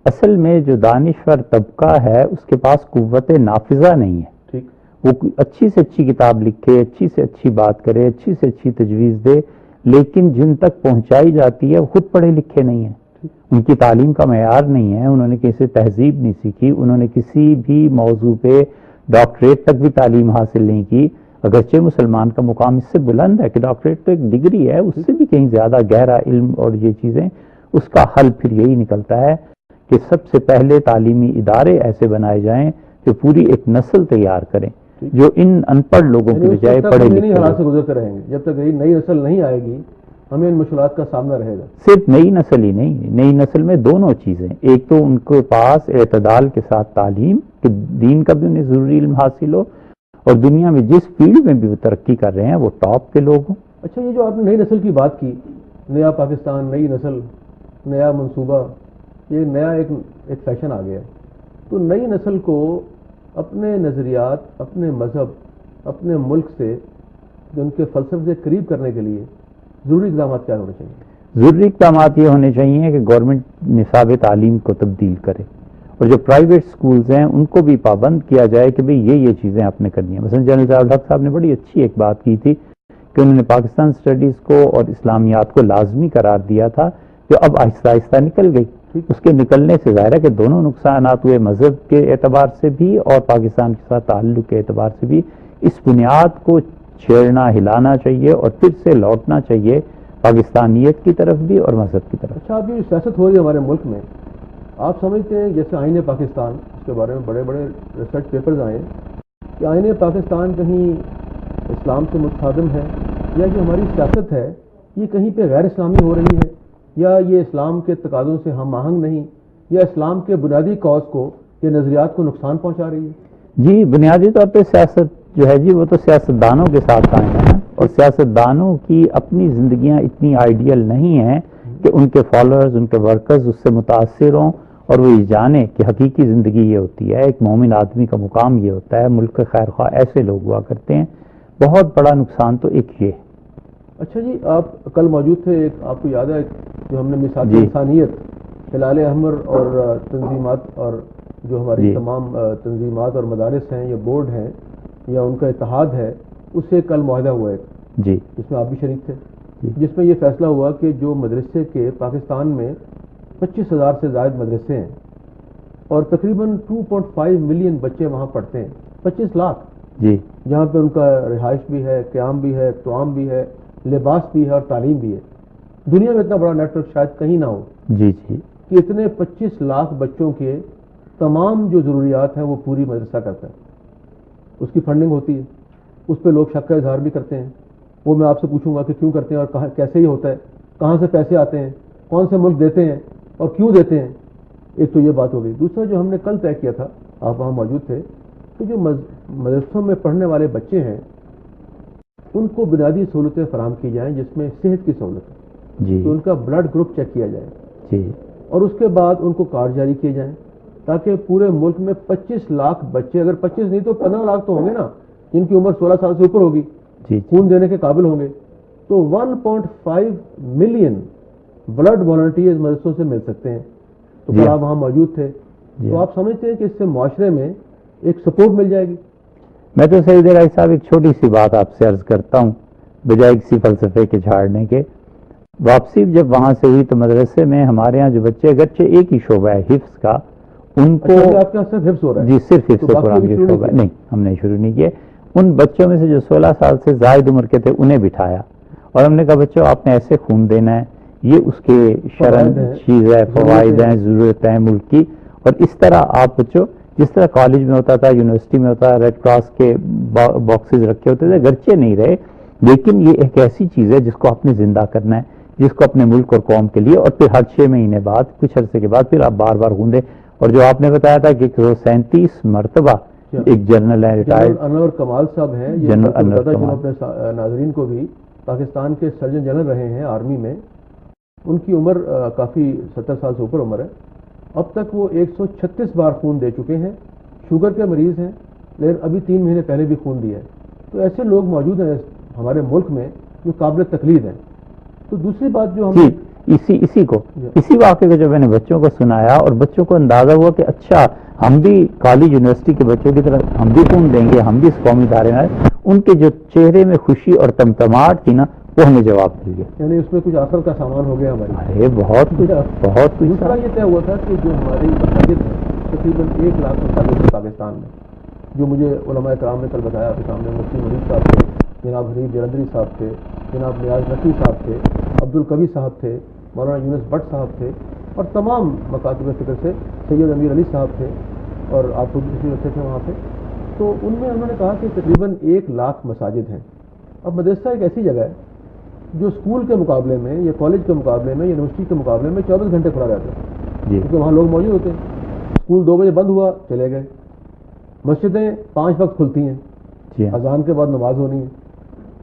اصل میں جو دانشور طبقہ ہے اس کے پاس قوت نافذہ نہیں ہے. وہ اچھی سے اچھی کتاب لکھے، اچھی سے اچھی بات کرے، اچھی سے اچھی تجویز دے، لیکن جن تک پہنچائی جاتی ہے وہ خود پڑھے لکھے نہیں ہیں. ان کی تعلیم کا معیار نہیں ہے، انہوں نے کسی تہذیب نہیں سیکھی، انہوں نے کسی بھی موضوع پہ ڈاکٹریٹ تک بھی تعلیم حاصل نہیں کی. اگرچہ مسلمان کا مقام اس سے بلند ہے کہ ڈاکٹریٹ تو ایک ڈگری ہے، اس سے بھی کہیں زیادہ گہرا علم اور یہ چیزیں. اس کا حل پھر یہی نکلتا ہے کہ سب سے پہلے تعلیمی ادارے ایسے بنائے جائیں جو پوری ایک نسل تیار کریں، جو ان ان پڑھ لوگوں کی بجائے پڑھے لکھے حالات سے گزرتے رہیں گے. جب تک نئی نسل نہیں آئے گی ہمیں ان مشکلات کا سامنا رہے گا. صرف نئی نسل ہی نہیں، نئی نسل میں دونوں چیزیں. ایک تو ان کے پاس اعتدال کے ساتھ تعلیم، کہ دین کا بھی انہیں ضروری علم حاصل ہو، اور دنیا میں جس فیلڈ میں بھی وہ ترقی کر رہے ہیں وہ ٹاپ کے لوگ ہوں. اچھا، یہ جو آپ نے نئی نسل کی بات کی، نیا پاکستان، نئی نسل، نیا منصوبہ، یہ نیا ایک فیشن آ گیا ہے. تو نئی نسل کو اپنے نظریات، اپنے مذہب، اپنے ملک سے، ان کے فلسفے سے قریب کرنے کے لیے ضروری اقدامات کیا ہونے چاہیے؟ ضروری اقدامات یہ ہونے چاہیے کہ گورنمنٹ نصاب تعلیم کو تبدیل کرے، اور جو پرائیویٹ سکولز ہیں ان کو بھی پابند کیا جائے کہ بھئی یہ چیزیں آپ نے کرنی ہیں. مثلا جنرل ضیاء الحق صاحب نے بڑی اچھی ایک بات کی تھی کہ انہوں نے پاکستان اسٹڈیز کو اور اسلامیات کو لازمی قرار دیا تھا، جو اب آہستہ آہستہ نکل گئی. اس کے نکلنے سے ظاہر ہے کہ دونوں نقصانات ہوئے، مذہب کے اعتبار سے بھی اور پاکستان کے ساتھ تعلق کے اعتبار سے بھی. اس بنیاد کو چھیڑنا، ہلانا چاہیے، اور پھر سے لوٹنا چاہیے پاکستانیت کی طرف بھی اور مذہب کی طرف. اچھا، اب یہ سیاست ہو رہی ہے ہمارے ملک میں، آپ سمجھتے ہیں جیسے آئین پاکستان، اس کے بارے میں بڑے بڑے ریسرچ پیپرز آئے کہ آئین پاکستان کہیں اسلام سے متصادم ہے، یا جو ہماری سیاست ہے یہ کہیں پہ غیر اسلامی ہو رہی ہے، یا یہ اسلام کے تقاضوں سے ہم آہنگ نہیں، یا اسلام کے بنیادی کاز کو، یہ نظریات کو نقصان پہنچا رہی ہے؟ جی، بنیادی طور پہ سیاست جو ہے جی وہ تو سیاستدانوں کے ساتھ قائم ہے، اور سیاستدانوں کی اپنی زندگیاں اتنی آئیڈیل نہیں ہیں کہ ان کے فالوورز، ان کے ورکرز اس سے متاثر ہوں اور وہ یہ جانے کہ حقیقی زندگی یہ ہوتی ہے، ایک مومن آدمی کا مقام یہ ہوتا ہے، ملک کے خیر خواہ ایسے لوگ ہوا کرتے ہیں. بہت بڑا نقصان تو ایک یہ ہے. اچھا جی، آپ کل موجود تھے، ایک آپ کو یاد ہے جو ہم نے مثال انسانیت، ہلال احمر اور تنظیمات، اور جو ہماری تمام تنظیمات اور مدارس ہیں یا بورڈ ہیں یا ان کا اتحاد ہے، اس سے کل معاہدہ ہوا ہے جی، جس میں آپ بھی شریک تھے، جس میں یہ فیصلہ ہوا کہ جو مدرسے کے پاکستان میں 25,000 سے زائد مدرسے ہیں اور تقریباً 2.5 ملین بچے وہاں پڑھتے ہیں، 25 لاکھ جی، جہاں پہ ان کا رہائش بھی ہے، قیام بھی ہے، طعام بھی ہے، لباس بھی ہے اور تعلیم بھی ہے. دنیا میں اتنا بڑا نیٹ ورک شاید کہیں نہ ہو جی جی کہ اتنے 25 لاکھ بچوں کے تمام جو ضروریات ہیں وہ پوری مدرسہ کرتا ہے. اس کی فنڈنگ ہوتی ہے، اس پہ لوگ شک کا اظہار بھی کرتے ہیں. وہ میں آپ سے پوچھوں گا کہ کیوں کرتے ہیں اور کیسے ہی ہوتا ہے، کہاں سے پیسے آتے ہیں، کون سے ملک دیتے ہیں اور کیوں دیتے ہیں. ایک تو یہ بات ہو گئی. دوسرا جو ہم نے کل طے کیا تھا، آپ وہاں موجود تھے، کہ جو مدرسوں میں پڑھنے والے بچے ہیں ان کو بنیادی سہولتیں فراہم کی جائیں جس میں صحت کی سہولت ہے جی تو ان کا بلڈ گروپ چیک کیا جائے جی اور اس کے بعد ان کو کارڈ جاری کیے جائیں تاکہ پورے ملک میں 25 لاکھ بچے, اگر 25 نہیں تو 15 لاکھ تو ہوں گے نا جن کی عمر 16 سال سے اوپر ہوگی, جی خون دینے کے قابل ہوں گے, تو 1.5 ملین بلڈ والنٹیئرز مدرسوں سے مل سکتے ہیں. تو جی پھر آپ وہاں موجود تھے تو آپ سمجھتے ہیں کہ اس سے معاشرے میں ایک سپورٹ مل جائے گی؟ میں تو سعید الہی صاحب ایک چھوٹی سی بات آپ سے عرض کرتا ہوں بجائے کسی فلسفے کے جھاڑنے کے. واپسی جب وہاں سے ہوئی تو مدرسے میں ہمارے ہاں جو بچے, اگرچہ ایک ہی شعبہ ہے حفظ کا, ان کو آپ کے یہاں صرف حفظ ہو رہا ہے؟ جی صرف حفظ قرآن کے شعبہ نہیں, ہم نے شروع نہیں کیے. ان بچوں میں سے جو 16 سال سے زائد عمر کے تھے انہیں بٹھایا اور ہم نے کہا بچوں آپ نے ایسے خون دینا ہے, یہ اس کے شرن چیز ہے, فوائد ہیں, ضرورت ہیں ملک کی. اور اس طرح آپ بچوں جس طرح کالج میں ہوتا تھا, یونیورسٹی میں ہوتا ہے, ریڈ کراس کے باکسز رکھے ہوتے تھے, گرچہ نہیں رہے لیکن یہ ایک ایسی چیز ہے جس کو آپ نے زندہ کرنا ہے, جس کو اپنے ملک اور قوم کے لیے, اور پھر ہر 6 مہینے بعد کچھ عرصے کے بعد پھر آپ بار بار خون دیں. اور جو آپ نے بتایا تھا کہ 37 مرتبہ ایک جنرل ہے ریٹائرڈ انور کمال صاحب ہیں, جنرل انور جو کمال اپنے ناظرین کو بھی پاکستان کے سرجن جنرل رہے ہیں آرمی میں, ان کی عمر کافی 70 سال سے اوپر عمر ہے. اب تک وہ 136 بار خون دے چکے ہیں, شوگر کے مریض ہیں لیکن ابھی 3 مہینے پہلے بھی خون دیا ہے. تو ایسے لوگ موجود ہیں ہمارے ملک میں جو قابل تقلید ہیں. تو دوسری بات جو ہم اسی واقعے کو جو میں نے بچوں کو سنایا اور بچوں کو اندازہ ہوا کہ اچھا ہم بھی کالج یونیورسٹی کے بچوں کی طرح ہم بھی خون دیں گے, ہم بھی اس قومی ادارے میں, ان کے جو چہرے میں خوشی اور تمتماہٹ تھی نا وہ ہمیں جواب مل گیا. یعنی اس میں کچھ آخر کا سامان ہو گیا ہماری. ارے بہت کچھ. دوسرا یہ طے ہوا تھا کہ جو ہماری مساجد ہیں تقریباً 1 لاکھ مساجد ہیں پاکستان میں, جو مجھے علماء کرام نے کل بتایا آپ کے سامنے, مفتی مرید صاحب تھے, جناب حنیف جلندری صاحب تھے, جناب نیاز نقوی صاحب تھے, عبدالقوی صاحب تھے, مولانا یونس بٹ صاحب تھے, اور تمام مکاتب فکر سے سید امیر علی صاحب تھے, اور آپ خود اسی رکھتے تھے وہاں پہ. تو ان میں انہوں نے کہا کہ تقریباً 1 لاکھ مساجد ہیں. اب مدرسہ ایک ایسی جگہ ہے جو اسکول کے مقابلے میں یا کالج کے مقابلے میں, یونیورسٹی کے مقابلے میں 24 گھنٹے کھلا رہتا ہے, کیونکہ وہاں لوگ موجود ہوتے ہیں. اسکول 2 بجے بند ہوا چلے گئے, مسجدیں 5 وقت کھلتی ہیں, اذان کے بعد نماز ہونی ہے.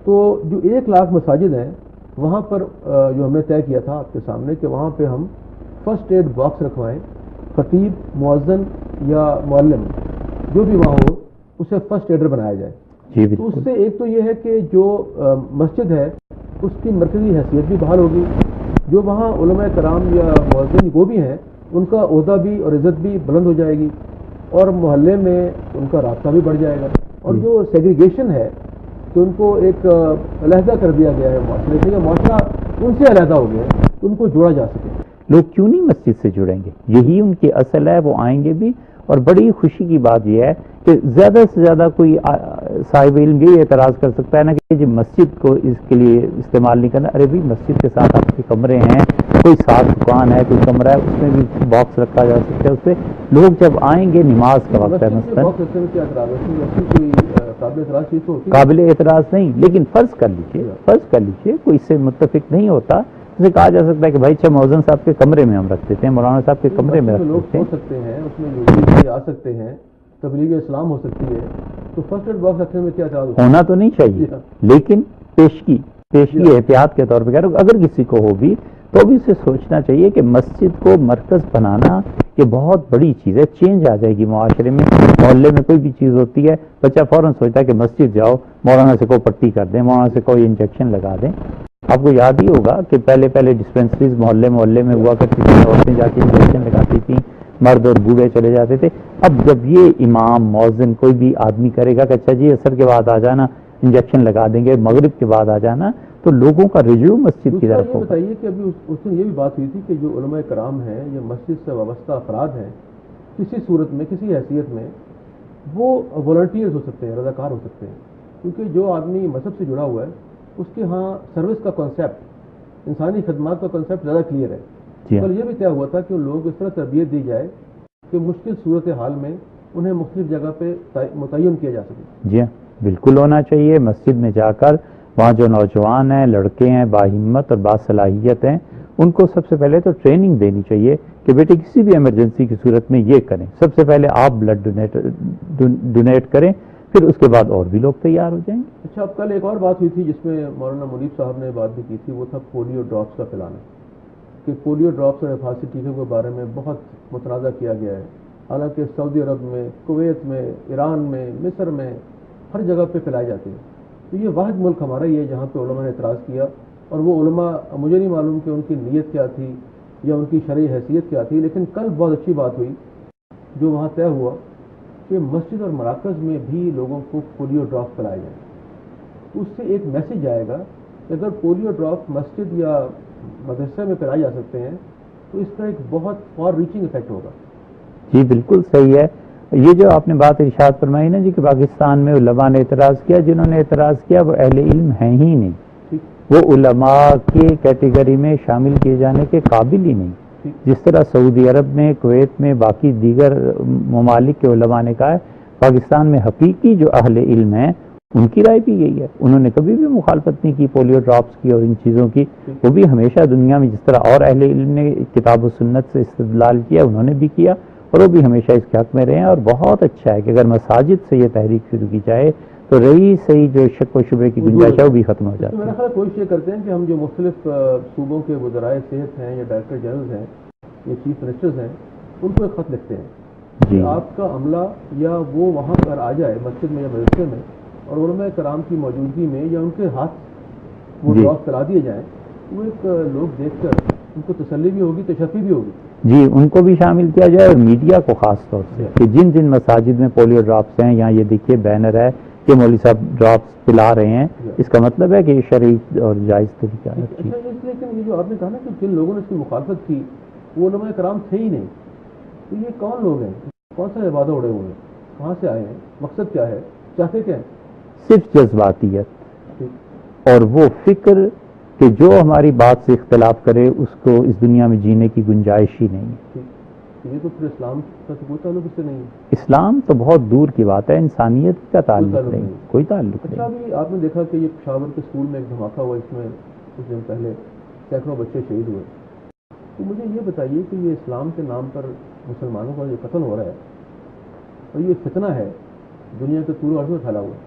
تو جو 1 لاکھ مساجد ہیں وہاں پر جو ہم نے طے کیا تھا آپ کے سامنے کہ وہاں پہ ہم فرسٹ ایڈ باکس رکھوائیں, خطیب, مؤذن یا معلم جو بھی وہاں ہو اسے فرسٹ ایڈر بنایا جائے. تو اس سے ایک تو یہ ہے کہ جو مسجد ہے اس کی مرکزی حیثیت بھی بحال ہوگی, جو وہاں علماء کرام یا مؤذن کو بھی ہیں ان کا عہدہ بھی اور عزت بھی بلند ہو جائے گی, اور محلے میں ان کا رابطہ بھی بڑھ جائے گا. اور جو سیگریگیشن ہے کہ ان کو ایک علیحدہ کر دیا گیا ہے معاشرے سے, یا معاشرہ ان سے علیحدہ ہو گیا ہے, تو ان کو جوڑا جا سکے. لوگ کیوں نہیں مسجد سے جڑیں گے, یہی ان کی اصل ہے, وہ آئیں گے بھی. اور بڑی خوشی کی بات یہ ہے کہ زیادہ سے زیادہ کوئی صاحب علم یہ اعتراض کر سکتا ہے نا کہ جی مسجد کو اس کے لیے استعمال نہیں کرنا. ارے بھائی مسجد کے ساتھ آپ کے کمرے ہیں, کوئی ساتھ دکان ہے, کوئی کمرہ ہے, اس میں بھی باکس رکھا جا سکتا ہے. اس پہ لوگ جب آئیں گے, نماز کا وقت ہے مثلاً, قابل اعتراض نہیں, لیکن فرض کر لیجیے کوئی اس سے متفق نہیں ہوتا, اسے کہا جا سکتا ہے کہ بھائی اچھا مؤذن صاحب کے کمرے میں ہم رکھ دیتے ہیں, مولانا صاحب کے کمرے میں رکھ دیتے ہیں. ہو سکتے ہیں اس میں لوگ آ سکتے ہیں, تبلیغ اسلام ہو سکتی ہے, تو فرسٹ ایڈ باکس رکھنے میں کیا اعتراض ہونا تو نہیں چاہیے, لیکن پیشگی احتیاط کے طور پہ کہہ رہا ہوں, اگر کسی کو ہو بھی تو بھی اسے سوچنا چاہیے کہ مسجد کو مرکز بنانا یہ بہت بڑی چیز ہے. چینج آ جائے گی معاشرے میں. محلے میں کوئی بھی چیز ہوتی ہے بچہ فوراً سوچتا ہے کہ مسجد جاؤ, مولانا سے کو پٹی کر دیں, مولانا سے کوئی انجیکشن لگا دیں. آپ کو یاد ہی ہوگا کہ پہلے ڈسپینسریز محلے میں ہوا کرتی تھیں, عورتیں جا کے انجیکشن لگاتی تھیں, مرد اور بوڑھے چلے جاتے تھے. اب جب یہ امام مؤذن کوئی بھی آدمی کرے گا کہ اچھا جی عصر کے بعد آ جانا, انجیکشن لگا دیں گے, مغرب کے بعد آ جانا, تو لوگوں کا رجوع مسجد کی طرف ہوگا. بتائیے کہ ابھی اس دن یہ بھی بات ہوئی تھی کہ جو علماء کرام ہیں یا مسجد سے وابستہ افراد ہیں, کسی صورت میں کسی حیثیت میں وہ والنٹیئرز ہو سکتے ہیں, رضاکار ہو سکتے ہیں, کیونکہ جو آدمی مذہب سے جڑا ہوا ہے اس کے ہاں سروس کا کانسیپٹ, انسانی خدمات کا کانسیپٹ زیادہ کلیئر ہے. اور یہ بھی طے ہوا تھا کہ ان لوگوں کو اس طرح تربیت دی جائے کہ مشکل صورت حال میں انہیں مختلف جگہ پہ متعین کیا جا سکے. جی ہاں, بالکل ہونا چاہیے. مسجد میں جا کر وہاں جو نوجوان ہیں, لڑکے ہیں, باہمت اور باصلاحیت ہیں, ان کو سب سے پہلے تو ٹریننگ دینی چاہیے کہ بیٹے کسی بھی ایمرجنسی کی صورت میں یہ کریں. سب سے پہلے آپ بلڈ ڈونیٹ کریں, پھر اس کے بعد اور بھی لوگ تیار ہو جائیں گے۔ اچھا، اب کل ایک اور بات ہوئی تھی جس میں مولانا منیب صاحب نے بات بھی کی تھی، وہ تھا پولیو ڈراپس کا پلانا، کہ پولیو ڈراپس اور حفاظتی ٹیکوں کے بارے میں بہت متنازع کیا گیا ہے، حالانکہ سعودی عرب میں، کویت میں، ایران میں، مصر میں ہر جگہ پہ پلائے جاتے ہیں۔ تو یہ واحد ملک ہمارا ہی ہے جہاں پہ علماء نے اعتراض کیا، اور وہ علماء مجھے نہیں معلوم کہ ان کی نیت کیا تھی یا ان کی شرعی حیثیت کیا تھی، لیکن کل بہت اچھی بات ہوئی جو وہاں طے ہوا کہ مسجد اور مراکز میں بھی لوگوں کو پولیو ڈراپ پلائے جائیں۔ اس سے ایک میسج آئے گا کہ اگر پولیو ڈراپ مسجد یا مدرسے میں پلائے جا سکتے ہیں تو اس کا ایک بہت فار ریچنگ افیکٹ ہوگا۔ جی بالکل صحیح ہے۔ یہ جو آپ نے بات ارشاد فرمائی نا جی کہ پاکستان میں علماء نے اعتراض کیا، جنہوں نے اعتراض کیا وہ اہل علم ہیں ہی نہیں، وہ علماء کی کیٹیگری میں شامل کیے جانے کے قابل ہی نہیں۔ جس طرح سعودی عرب میں، کویت میں، باقی دیگر ممالک کے علماء نے کہا ہے، پاکستان میں حقیقی جو اہل علم ہیں ان کی رائے بھی یہی ہے، انہوں نے کبھی بھی مخالفت نہیں کی پولیو ڈراپس کی اور ان چیزوں کی۔ وہ بھی ہمیشہ دنیا میں جس طرح اور اہل علم نے کتاب و سنت سے استدلال کیا انہوں نے بھی کیا، اور وہ بھی ہمیشہ اس کے حق میں رہے ہیں۔ اور بہت اچھا ہے کہ اگر مساجد سے یہ تحریک شروع کی جائے تو رہی صحیح جو شک و شبے کی گنجائش ہے وہ بھی ختم ہو جاتی ہے۔ میرا خیال کوشش یہ کرتے ہیں کہ ہم جو مختلف صوبوں کے وزرائے صحت ہیں یا ڈائریکٹر جنرل ہیں یا چیف منسٹرز ہیں ان کو ایک خط لکھتے ہیں کہ آپ کا عملہ یا وہ وہاں پر آ جائے مسجد میں یا مدرسے میں، اور علماء کرام کی موجودگی میں یا ان کے ہاتھ وہ ڈراپ کرا دیے جائیں، وہ ایک لوگ دیکھ کر ان کو تسلی بھی ہوگی، تشفی بھی ہوگی۔ جی ان کو بھی شامل کیا جائے، اور میڈیا کو خاص طور سے کہ جن جن مساجد میں پولیو ڈراپس ہیں، یہاں یہ دیکھیے بینر ہے کہ مولوی صاحب ڈراپس پلا رہے ہیں، اس کا مطلب ہے کہ یہ شرعی اور جائز طریقہ ہے۔ لیکن یہ جو آپ نے کہا نا کہ جن لوگوں نے اس کی مخالفت کی وہ علماء کرام تھے ہی نہیں، تو یہ کون لوگ ہیں؟ کون سا عبادہ اڑے ہوئے ہیں؟ کہاں سے آئے ہیں؟ مقصد کیا ہے؟ چاہتے کیا ہیں؟ صرف جذباتیت اور وہ فکر کہ جو ہماری بات سے اختلاف کرے اس کو اس دنیا میں جینے کی گنجائش ہی نہیں ہے۔ یہ تو پھر اسلام کا تو کوئی تعلق اس سے نہیں ہے۔ اسلام تو بہت دور کی بات ہے، انسانیت کا تعلق نہیں، کوئی تعلق نہیں۔ اچھا، ابھی آپ نے دیکھا کہ یہ پشاور کے اسکول میں ایک دھماکہ ہوا، اس میں کچھ دن پہلے سینکڑوں بچے شہید ہوئے۔ تو مجھے یہ بتائیے کہ یہ اسلام کے نام پر مسلمانوں کا جو قتل ہو رہا ہے اور یہ فتنہ ہے دنیا کے پورے عرض میں پھیلا ہوا ہے،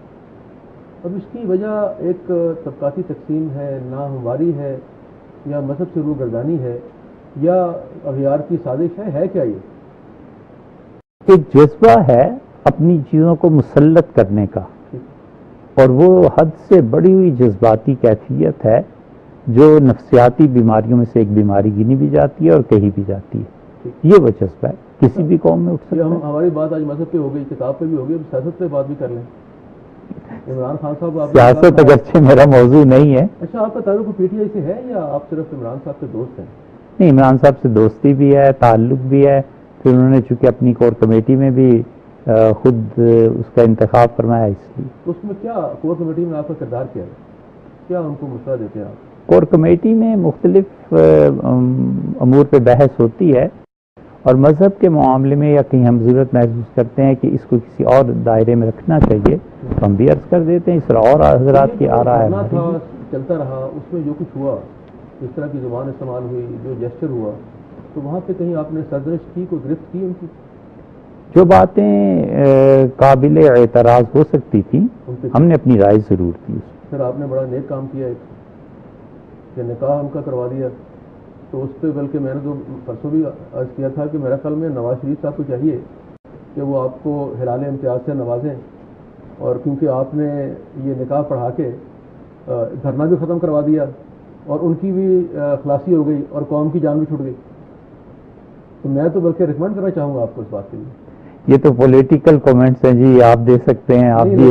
اب اس کی وجہ ایک طبقاتی تقسیم ہے، ناہمواری ہے، یا مذہب سے روگردانی ہے، یا اغیار کی سازش ہے کیا؟ یہ ایک جذبہ ہے اپنی چیزوں کو مسلط کرنے کا، اور وہ حد سے بڑی ہوئی جذباتی کیفیت ہے جو نفسیاتی بیماریوں میں سے ایک بیماری گنی بھی جاتی ہے اور کہی بھی جاتی ہے۔ یہ وہ جذبہ ہے کسی بھی قوم میں اٹھ سکتا ہے۔ ہماری بات آج مذہب پہ ہو گئی، کتاب پہ بھی ہو گئی، اب سیاست پہ بات بھی کر لیں۔ عمران خان صاحب، سیاست اگرچہ میرا موضوع نہیں ہے۔ اچھا، آپ کا تعلق پی ٹی آئی سے ہے یا آپ صرف عمران صاحب کے دوست ہیں؟ نہیں، عمران صاحب سے دوستی بھی ہے، تعلق بھی ہے، پھر انہوں نے چونکہ اپنی کور کمیٹی میں بھی خود اس کا انتخاب فرمایا، اس لیے۔ اس میں کیا کور کمیٹی میں آپ کا کردار کیا ہے؟ کیا ان کو مشورہ دیتے ہیں آپ؟ کور کمیٹی میں مختلف امور پہ بحث ہوتی ہے، اور مذہب کے معاملے میں یا کہیں ہم ضرورت محسوس کرتے ہیں کہ اس کو کسی اور دائرے میں رکھنا چاہیے تو ہم بھی عرض کر دیتے ہیں، اس طرح اور حضرات کی آ رہا ہے۔ چلتا رہا اس میں جو کچھ ہوا، اس طرح کی زبان استعمال ہوئی، جو جیسچر ہوا، تو وہاں پہ کہیں آپ نے سرزنش کی، کوئی گرفت کی ان کی؟ جو باتیں قابل اعتراض ہو سکتی تھیں ہم نے اپنی رائے ضرور دی۔ پھر آپ نے بڑا نیک کام کیا ایک کہ نکاح ہم کا کروا دیا، تو اس پہ بلکہ میں نے تو پرسوں بھی عرض کیا تھا کہ میرا خیال میں نواز شریف صاحب کو چاہیے کہ وہ آپ کو ہلال امتیاز سے نوازیں، اور کیونکہ آپ نے یہ نکاح پڑھا کے دھرنا بھی ختم کروا دیا اور ان کی بھی خلاصی ہو گئی اور قوم کی جان بھی چھوٹ گئی، تو میں تو بلکہ ریکمینڈ کرنا چاہوں گا آپ کو اس بات کے لیے۔ یہ تو پولیٹیکل کومنٹس ہیں جی، آپ دے سکتے ہیں، آپ بھی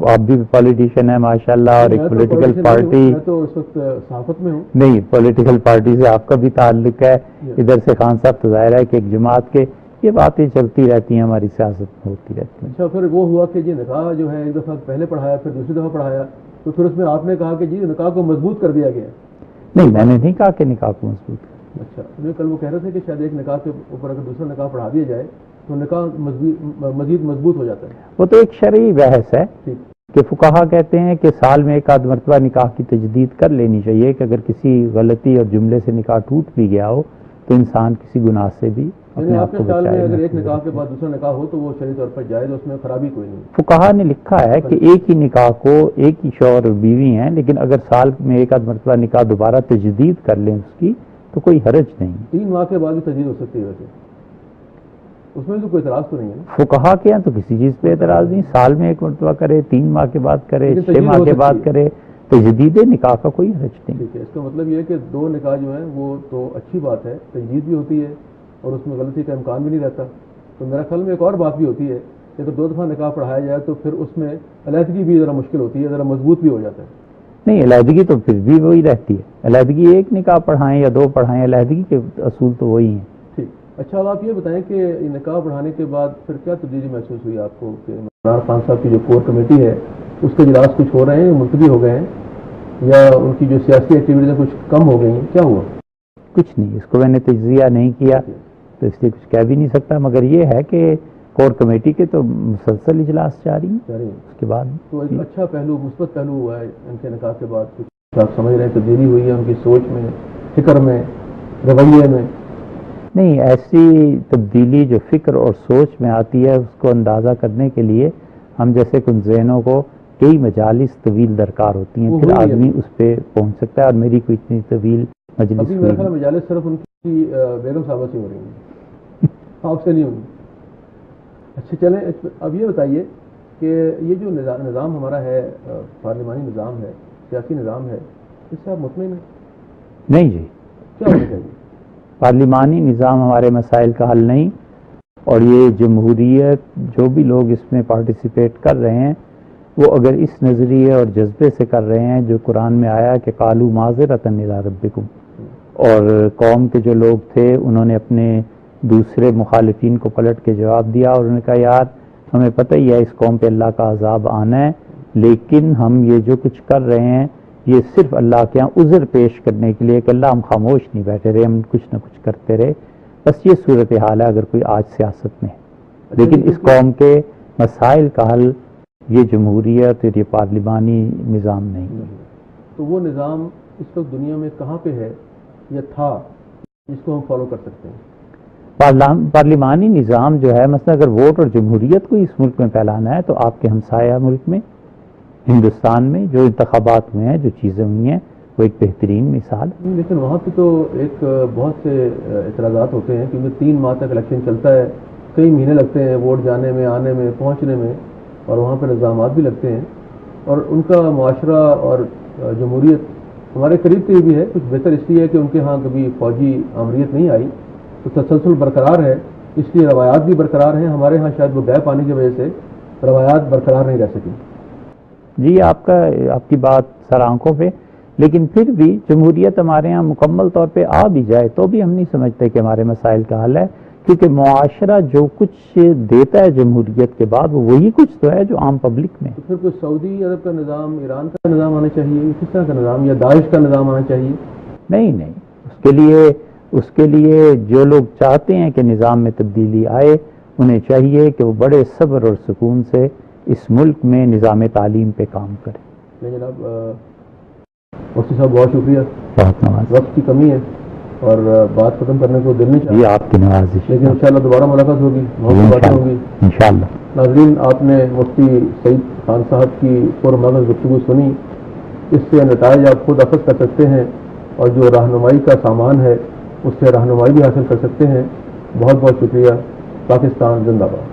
آپ بھی پولیٹیشین ہیں ماشاءاللہ، اور ایک پولیٹیکل پارٹی، میں تو اس وقت صحافت میں ہوں۔ نہیں، پولیٹیکل پارٹی سے آپ کا بھی تعلق ہے، ادھر سے خان صاحب تو ظاہر ہے کہ ایک جماعت کے، یہ باتیں چلتی رہتی ہیں، ہماری سیاست میں ہوتی رہتی ہیں۔ اچھا، پھر وہ ہوا کہ جی نکاح جو ہے ایک دفعہ پہلے پڑھایا، پھر دوسری دفعہ پڑھایا، تو پھر اس میں آپ نے کہا کہ جی نکاح کو مضبوط کر دیا گیا۔ نہیں، میں نے نہیں کہا کہ نکاح کو مضبوط۔ اچھا، کل وہ کہہ رہے تھے کہ شاید ایک نکاح کے اوپر اگر دوسرا نکاح پڑھا دیا جائے تو نکاح مزید مضبوط ہو جاتا ہے۔ وہ تو ایک شرعی بحث ہے کہ فقہا کہتے ہیں کہ سال میں ایک آدھ مرتبہ نکاح کی تجدید کر لینی چاہیے، کہ اگر کسی غلطی اور جملے سے نکاح ٹوٹ بھی گیا ہو تو انسان کسی گناہ سے بھی اپنے آپ کو خیال میں بچائے. اگر ایک نکاح کے بعد دوسرا نکاح ہو تو وہ شرعی طور پر جائز، اس میں خرابی کوئی نہیں. فقہا نے لکھا ہے کہ ایک ہی نکاح کو، ایک ہی شوہر اور بیوی ہیں، لیکن اگر سال میں ایک آدھ مرتبہ نکاح دوبارہ تجدید کر لیں اس کی تو کوئی حرج نہیں. 3 ماہ کے بعد بھی تجدید ہو سکتی ہے ویسے، اس میں تو کوئی اعتراض تو نہیں ہے نا. فقہا کے یہاں تو کسی چیز پہ اعتراض نہیں، سال میں ایک مرتبہ کرے، 3 ماہ کے بعد کرے، لیکن 6 تجدید ماہ ہو کے بعد سکتی ہے. کرے، تجدید نکاح کا کوئی حرج نہیں. ٹھیک ہے، اس کا مطلب یہ ہے کہ 2 نکاح جو ہیں وہ تو اچھی بات ہے، تجدید بھی ہوتی ہے اور اس میں غلطی کا امکان بھی نہیں رہتا. تو میرا خیال میں ایک اور بات بھی ہوتی ہے کہ اگر 2 دفعہ نکاح پڑھایا جائے تو پھر اس میں علیحدگی بھی ذرا مشکل ہوتی ہے، ذرا مضبوط بھی ہو جاتا ہے. نہیں، علیحدگی تو پھر بھی وہی رہتی ہے. علیحدگی ایک نکاح پڑھائیں یا 2 پڑھائیں، علیحدگی کے اصول تو وہی ہیں. ٹھیک. اچھا، اب آپ یہ بتائیں کہ یہ نکاح پڑھانے کے بعد پھر کیا تبدیلی محسوس ہوئی آپ کو کہ عمران خان صاحب کی جو کور کمیٹی ہے اس کے اجلاس کچھ ہو رہے ہیں، ملتوی ہو گئے ہیں، یا ان کی جو سیاسی ایکٹیویٹیز کچھ کم ہو گئی ہیں، کیا ہوا؟ کچھ نہیں، اس کو میں نے تجزیہ نہیں کیا تو اس لیے کچھ کہہ بھی نہیں سکتا، مگر یہ ہے کہ کور کمیٹی کے تو مسلسل اجلاس جاری ہیں. اس کے بعد تو ایک اچھا پہلو، مثبت پہلو ہوا ہے ان کے نکاح کے بعد. کچھ آپ سمجھ رہے ہیں تبدیلی ہوئی ہے ان کی سوچ میں، فکر میں، رویے میں؟ نہیں، ایسی تبدیلی جو فکر اور سوچ میں آتی ہے اس کو اندازہ کرنے کے لیے ہم جیسے کن ذہنوں کو کئی مجالس طویل درکار ہوتی ہیں، پھر آدمی اس پہ پہنچ سکتا ہے، اور میری کوئی اتنی طویل مجلس ابھی میرا خیال مجالس صرف ان کی بیگم صاحبہ سے ہو رہی ہیں، آپ سے نہیں ہوگی. اچھا چلیں، اب یہ بتائیے کہ یہ جو نظام ہمارا ہے، پارلیمانی نظام ہے، سیاسی نظام ہے، اس سے آپ مطمئن ہیں؟ نہیں جی، کیا ہونا چاہیے؟ پارلیمانی نظام ہمارے مسائل کا حل نہیں، اور یہ جمہوریت جو بھی لوگ اس میں پارٹیسپیٹ کر رہے ہیں وہ اگر اس نظریے اور جذبے سے کر رہے ہیں جو قرآن میں آیا کہ قالوا معذرۃ الی ربکم، اور قوم کے جو لوگ تھے انہوں نے اپنے دوسرے مخالفین کو پلٹ کے جواب دیا اور انہوں نے کہا یار ہمیں پتہ ہی ہے اس قوم پہ اللہ کا عذاب آنا ہے، لیکن ہم یہ جو کچھ کر رہے ہیں یہ صرف اللہ کے یہاں عذر پیش کرنے کے لیے کہ اللہ ہم خاموش نہیں بیٹھے رہے، ہم کچھ نہ کچھ کرتے رہے. بس یہ صورتحال ہے اگر کوئی آج سیاست میں ہے، لیکن اس قوم کے مسائل کا حل یہ جمہوریت اور یہ پارلیمانی نظام نہیں. تو وہ نظام اس وقت دنیا میں کہاں پہ ہے یا تھا جس کو ہم فالو کر سکتے ہیں؟ پارلیمانی نظام جو ہے، مثلا اگر ووٹ اور جمہوریت کو اس ملک میں پھیلانا ہے تو آپ کے ہمسایہ ملک میں ہندوستان میں جو انتخابات ہوئے ہیں، جو چیزیں ہوئی ہیں، وہ ایک بہترین مثال ہے. لیکن وہاں پہ تو ایک بہت سے اعتراضات ہوتے ہیں کیونکہ 3 ماہ تک الیکشن چلتا ہے، کئی مہینے لگتے ہیں ووٹ جانے میں، آنے میں، پہنچنے میں، اور وہاں پہ نظامات بھی لگتے ہیں، اور ان کا معاشرہ اور جمہوریت ہمارے قریب تو یہ بھی ہے. کچھ بہتر اس لیے ہے کہ ان کے ہاں کبھی فوجی آمریت نہیں آئی تو تسلسل برقرار ہے، اس لیے روایات بھی برقرار ہیں. ہمارے ہاں شاید وہ گیپ آنے کی وجہ سے روایات برقرار نہیں رہ سکی. جی آپ کی بات سر آنکھوں پہ، لیکن پھر بھی جمہوریت ہمارے ہاں مکمل طور پہ آ بھی جائے تو بھی ہم نہیں سمجھتے کہ ہمارے مسائل کا حل ہے، کیونکہ معاشرہ جو کچھ دیتا ہے جمہوریت کے بعد وہ وہی کچھ تو ہے جو عام پبلک میں. تو پھر کوئی سعودی عرب کا نظام، ایران کا نظام آنا چاہیے، کس طرح کا نظام، یا داعش کا نظام آنا چاہیے؟ نہیں، اس کے لیے جو لوگ چاہتے ہیں کہ نظام میں تبدیلی آئے انہیں چاہیے کہ وہ بڑے صبر اور سکون سے اس ملک میں نظام تعلیم پہ کام کریں. جناب مفتی صاحب بہت شکریہ، بہت نواز، وقت کی کمی ہے اور بات ختم کرنے کو دل نہیں چاہتا. یہ آپ کی نوازش، لیکن انشاءاللہ دوبارہ ملاقات ہوگی، بہت باتیں ہوں گی انشاءاللہ. ناظرین، آپ نے مفتی سعید خان صاحب کی پرمغز گفتگو سنی، اس سے نتائج آپ خود اخذ کر سکتے ہیں اور جو رہنمائی کا سامان ہے اس سے رہنمائی بھی حاصل کر سکتے ہیں. بہت بہت شکریہ. پاکستان زندہ باد.